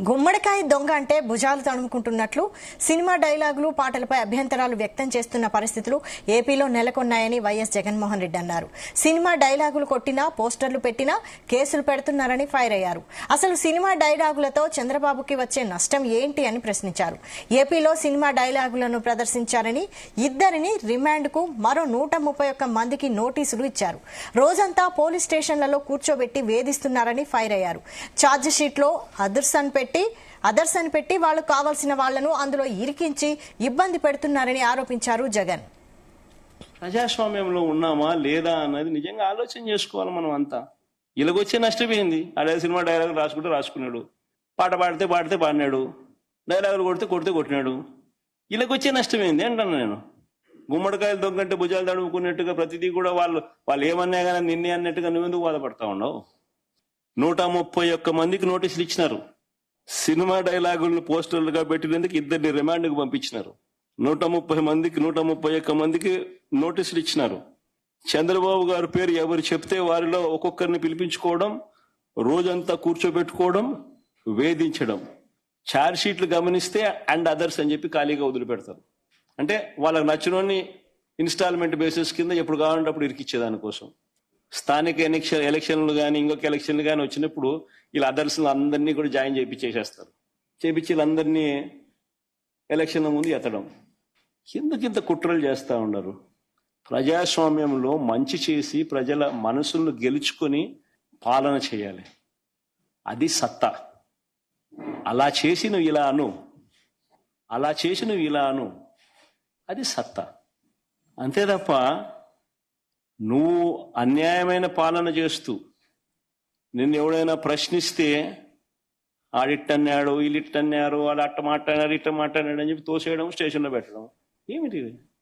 గుమ్మడికాయ దొంగ అంటే భుజాలు తడుముకుంటున్నట్లు సినిమా డైలాగులు పాటలపై అభ్యంతరాలు వ్యక్తం చేస్తున్న పరిస్థితులు ఏపీలో నెలకొన్నాయని వైఎస్ జగన్మోహన్ రెడ్డి అన్నారు. సినిమా డైలాగులు కొట్టినా పోస్టర్లు పెట్టినా కేసులు పెడుతున్నారని ఫైర్ అయ్యారు. అసలు సినిమా డైలాగులతో చంద్రబాబుకి వచ్చే నష్టం ఏంటి అని ప్రశ్నించారు. ఏపీలో సినిమా డైలాగులను ప్రదర్శించారని ఇద్దరిని రిమాండ్కు మరో 131 మందికి నోటీసులు ఇచ్చారు. రోజంతా పోలీస్ స్టేషన్లలో కూర్చోబెట్టి వేధిస్తున్నారని ఫైర్ అయ్యారు. ఛార్జ్ షీట్ లో అదర్స్ అని పెట్టి వాళ్ళకు కావాల్సిన వాళ్లను అందులో ఇరికించి ఇబ్బంది పెడుతున్నారని ఆరోపించారు జగన్. ప్రజాస్వామ్యంలో ఉన్నామా లేదా అన్నది నిజంగా ఆలోచన చేసుకోవాలి. మనం అంతా ఇలాగొచ్చే నష్టపోయింది. అదే సినిమా డైలాగులు రాసుకున్నాడు, పాట పాడితే పాడినాడు, డైలాగులు కొడితే కొట్టినాడు. ఇలాగొచ్చే నష్టమైంది అంటాను నేను. గుమ్మడికాయలు దొంగంటే భుజాలు తడుముకున్నట్టుగా ప్రతిదీ కూడా వాళ్ళు ఏమన్నా కానీ నిన్నే అన్నట్టుగా నువ్వెందుకు బాధపడతా ఉండవు? 131 మందికి నోటీసులు ఇచ్చినారు. సినిమా డైలాగులను పోస్టర్లుగా పెట్టినందుకు ఇద్దరిని రిమాండ్కు పంపించినారు. 131 మందికి నోటీసులు ఇచ్చినారు. చంద్రబాబు గారి పేరు ఎవరు చెప్తే వారిలో ఒక్కొక్కరిని పిలిపించుకోవడం, రోజంతా కూర్చోబెట్టుకోవడం, వేధించడం. ఛార్జ్ షీట్లు గమనిస్తే అండ్ అదర్స్ అని చెప్పి ఖాళీగా వదిలిపెడతారు. అంటే వాళ్ళకి నచ్చినోని ఇన్స్టాల్మెంట్ బేసిస్ కింద ఎప్పుడు కావాలంటే అప్పుడు ఇరికిచ్చేదానికోసం. స్థానిక ఎలక్షన్లు కానీ ఇంకొక ఎలక్షన్లు కానీ వచ్చినప్పుడు వీళ్ళ అదర్స్ అందరినీ కూడా జాయిన్ చేయించేసేస్తారు. చేపించి వీళ్ళందరినీ ఎలక్షన్ల ముందు ఎత్తడం. ఎందుకింత కుట్రలు చేస్తూ ఉన్నారు? ప్రజాస్వామ్యంలో మంచి చేసి ప్రజల మనసులను గెలుచుకొని పాలన చేయాలి. అది సత్తా. అలా చేసి నువ్వు ఇలా అను, అది సత్తా. అంతే తప్ప నువ్వు అన్యాయమైన పాలన చేస్తూ నిన్ను ఎవడైనా ప్రశ్నిస్తే ఆడిట్టన్నాడు, వీళ్ళిట్టన్నారు, వాళ్ళు అట్ట మాట్లాడారు, ఇట్ట మాట్లాడాడు అని చెప్పి తోసేయడం, స్టేషన్లో పెట్టడం ఏమిటి?